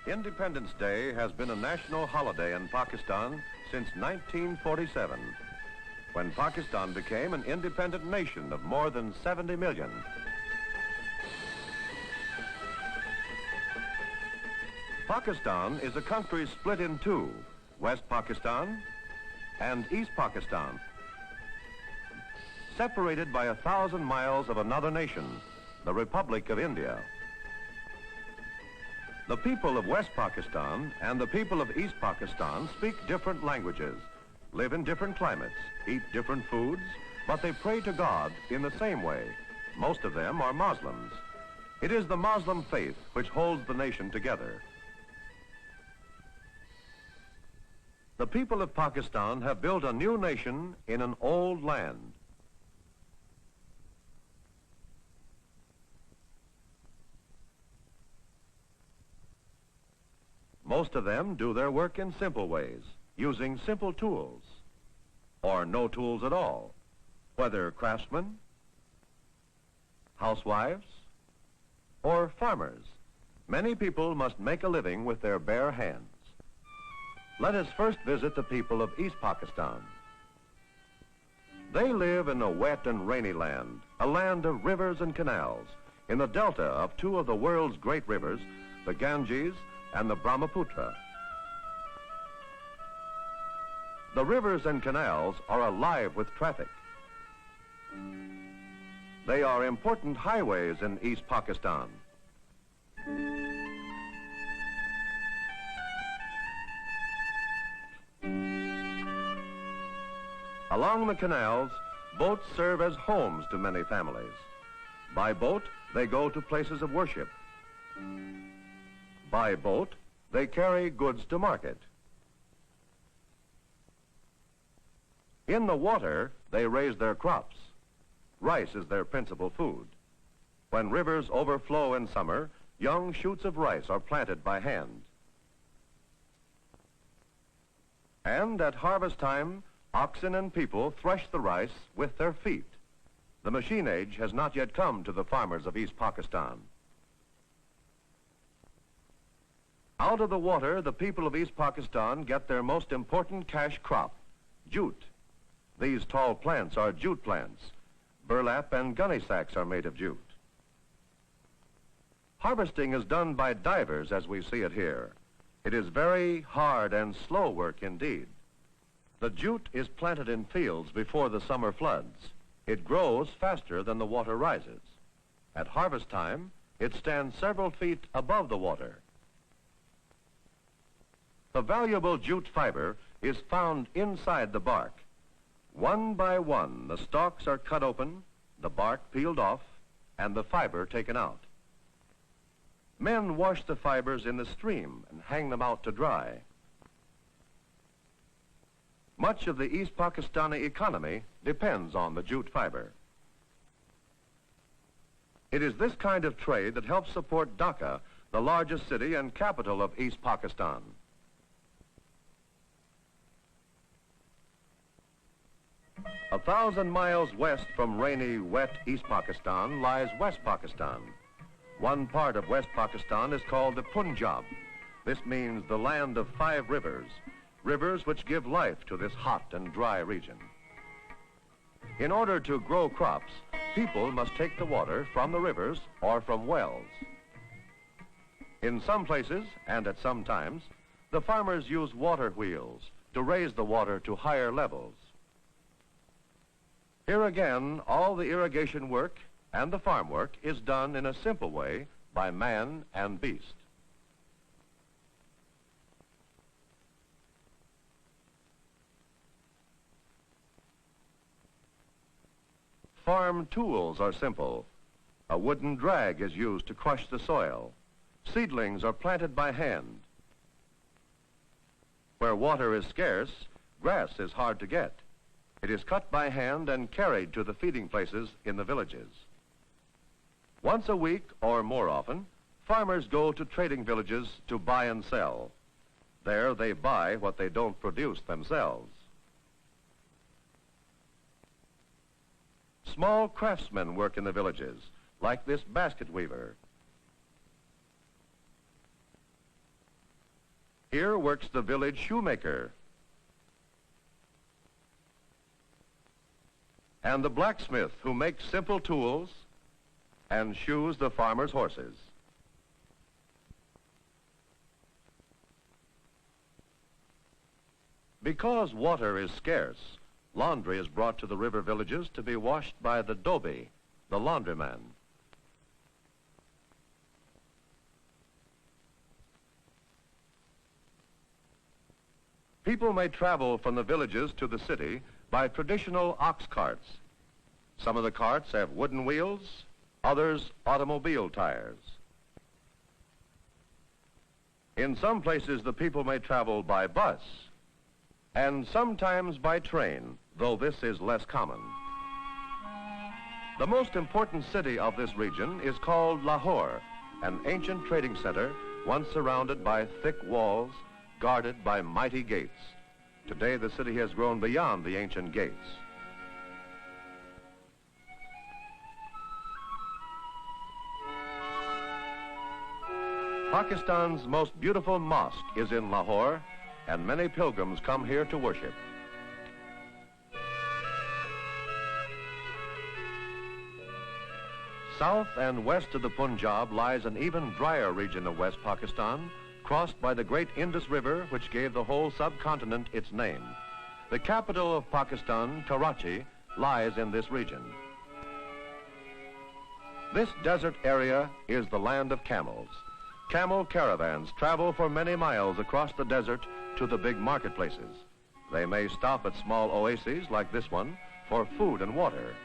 Independence Day has been a national holiday in Pakistan since 1947, when Pakistan became an independent nation of more than 70 million. Pakistan is a country split in two, West Pakistan and East Pakistan, separated by 1,000 miles of another nation, the Republic of India. The people of West Pakistan and the people of East Pakistan speak different languages, live in different climates, eat different foods, but they pray to God in the same way. Most of them are Muslims. It is the Muslim faith which holds the nation together. The people of Pakistan have built a new nation in an old land. Most of them do their work in simple ways, using simple tools, or no tools at all, whether craftsmen, housewives, or farmers. Many people must make a living with their bare hands. Let us first visit the people of East Pakistan. They live in a wet and rainy land, a land of rivers and canals, in the delta of two of the world's great rivers, the Ganges and the Brahmaputra. The rivers and canals are alive with traffic. They are important highways in East Pakistan. Along the canals, boats serve as homes to many families. By boat, they go to places of worship. By boat, they carry goods to market. In the water, they raise their crops. Rice is their principal food. When rivers overflow in summer, young shoots of rice are planted by hand. And at harvest time, oxen and people thresh the rice with their feet. The machine age has not yet come to the farmers of East Pakistan. Out of the water, the people of East Pakistan get their most important cash crop, jute. These tall plants are jute plants. Burlap and gunny sacks are made of jute. Harvesting is done by divers as we see it here. It is very hard and slow work indeed. The jute is planted in fields before the summer floods. It grows faster than the water rises. At harvest time, it stands several feet above the water. The valuable jute fiber is found inside the bark. One by one, the stalks are cut open, the bark peeled off, and the fiber taken out. Men wash the fibers in the stream and hang them out to dry. Much of the East Pakistani economy depends on the jute fiber. It is this kind of trade that helps support Dhaka, the largest city and capital of East Pakistan. A 1,000 miles west from rainy, wet East Pakistan lies West Pakistan. One part of West Pakistan is called the Punjab. This means the land of 5 rivers, rivers which give life to this hot and dry region. In order to grow crops, people must take the water from the rivers or from wells. In some places, and at some times, the farmers use water wheels to raise the water to higher levels. Here again, all the irrigation work and the farm work is done in a simple way by man and beast. Farm tools are simple. A wooden drag is used to crush the soil. Seedlings are planted by hand. Where water is scarce, grass is hard to get. It is cut by hand and carried to the feeding places in the villages. Once a week, or more often, farmers go to trading villages to buy and sell. There they buy what they don't produce themselves. Small craftsmen work in the villages, like this basket weaver. Here works the village shoemaker and the blacksmith who makes simple tools and shoes the farmer's horses. Because water is scarce, laundry is brought to the river villages to be washed by the dhobi, the laundryman. People may travel from the villages to the city by traditional ox carts. Some of the carts have wooden wheels, others automobile tires. In some places, the people may travel by bus and sometimes by train, though this is less common. The most important city of this region is called Lahore, an ancient trading center once surrounded by thick walls, guarded by mighty gates. Today, the city has grown beyond the ancient gates. Pakistan's most beautiful mosque is in Lahore, and many pilgrims come here to worship. South and west of the Punjab lies an even drier region of West Pakistan, crossed by the great Indus River, which gave the whole subcontinent its name. The capital of Pakistan, Karachi, lies in this region. This desert area is the land of camels. Camel caravans travel for many miles across the desert to the big marketplaces. They may stop at small oases like this one for food and water.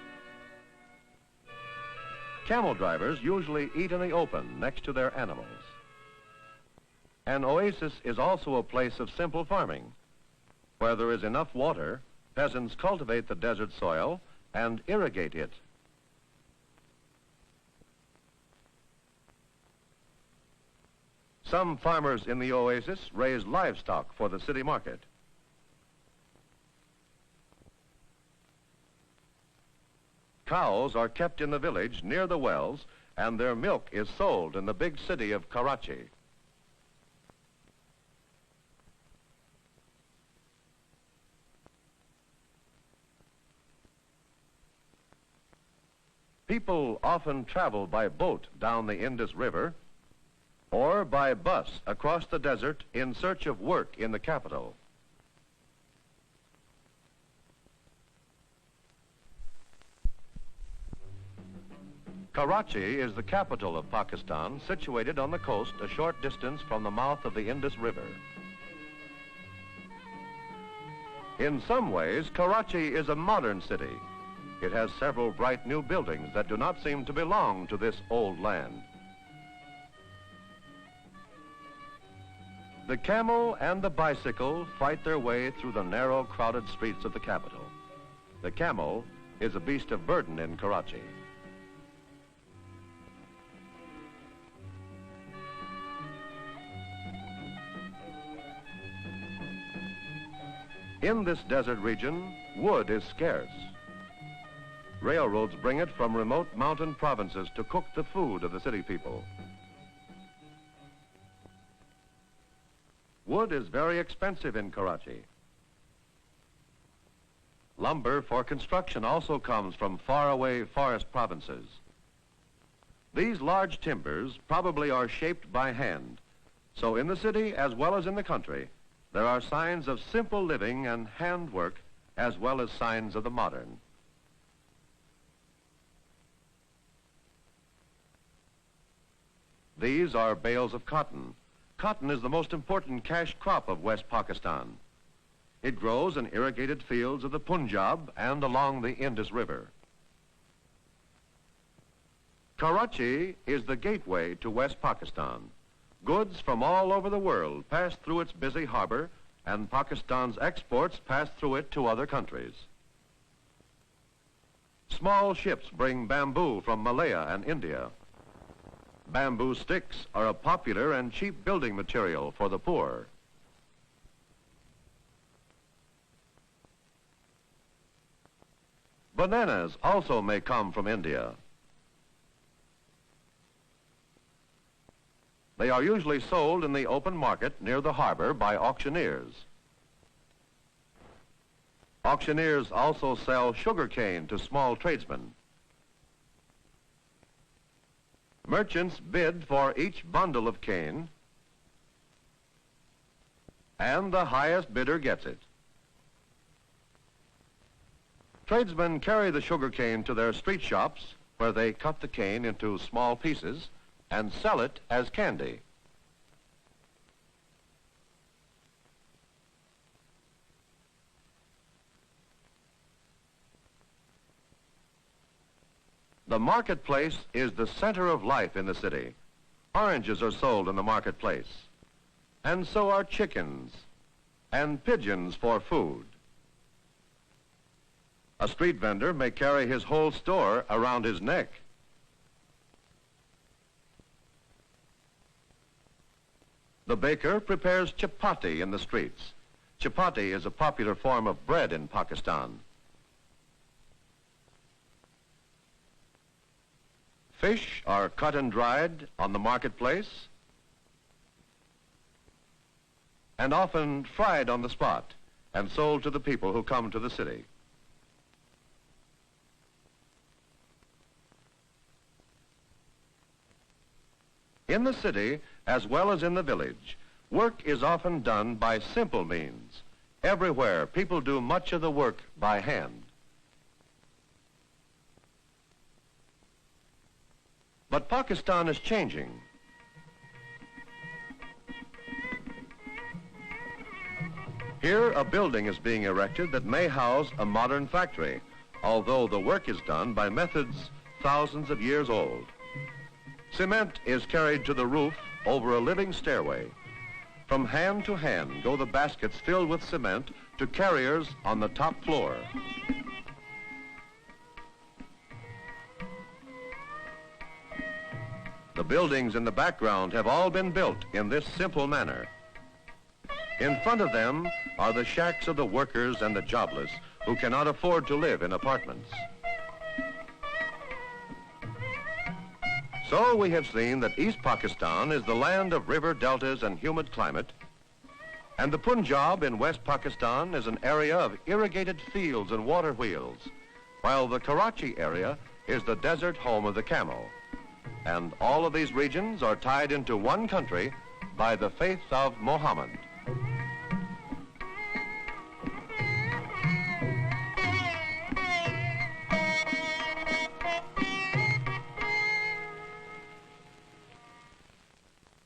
Camel drivers usually eat in the open next to their animals. An oasis is also a place of simple farming. Where there is enough water, peasants cultivate the desert soil and irrigate it. Some farmers in the oasis raise livestock for the city market. Cows are kept in the village near the wells, and their milk is sold in the big city of Karachi. People often travel by boat down the Indus River or by bus across the desert in search of work in the capital. Karachi is the capital of Pakistan, situated on the coast a short distance from the mouth of the Indus River. In some ways, Karachi is a modern city. It has several bright new buildings that do not seem to belong to this old land. The camel and the bicycle fight their way through the narrow, crowded streets of the capital. The camel is a beast of burden in Karachi. In this desert region, wood is scarce. Railroads bring it from remote mountain provinces to cook the food of the city people. Wood is very expensive in Karachi. Lumber for construction also comes from faraway forest provinces. These large timbers probably are shaped by hand. So in the city as well as in the country, there are signs of simple living and handwork as well as signs of the modern. These are bales of cotton. Cotton is the most important cash crop of West Pakistan. It grows in irrigated fields of the Punjab and along the Indus River. Karachi is the gateway to West Pakistan. Goods from all over the world pass through its busy harbor, and Pakistan's exports pass through it to other countries. Small ships bring bamboo from Malaya and India. Bamboo sticks are a popular and cheap building material for the poor. Bananas also may come from India. They are usually sold in the open market near the harbor by auctioneers. Auctioneers also sell sugar cane to small tradesmen. Merchants bid for each bundle of cane, and the highest bidder gets it. Tradesmen carry the sugar cane to their street shops, where they cut the cane into small pieces and sell it as candy. The marketplace is the center of life in the city. Oranges are sold in the marketplace, and so are chickens and pigeons for food. A street vendor may carry his whole store around his neck. The baker prepares chapati in the streets. Chapati is a popular form of bread in Pakistan. Fish are cut and dried on the marketplace and often fried on the spot and sold to the people who come to the city. In the city, as well as in the village, work is often done by simple means. Everywhere, people do much of the work by hand. But Pakistan is changing. Here, a building is being erected that may house a modern factory, although the work is done by methods thousands of years old. Cement is carried to the roof over a living stairway. From hand to hand go the baskets filled with cement to carriers on the top floor. The buildings in the background have all been built in this simple manner. In front of them are the shacks of the workers and the jobless who cannot afford to live in apartments. So we have seen that East Pakistan is the land of river deltas and humid climate, and the Punjab in West Pakistan is an area of irrigated fields and water wheels, while the Karachi area is the desert home of the camel. And all of these regions are tied into one country by the faith of Muhammad.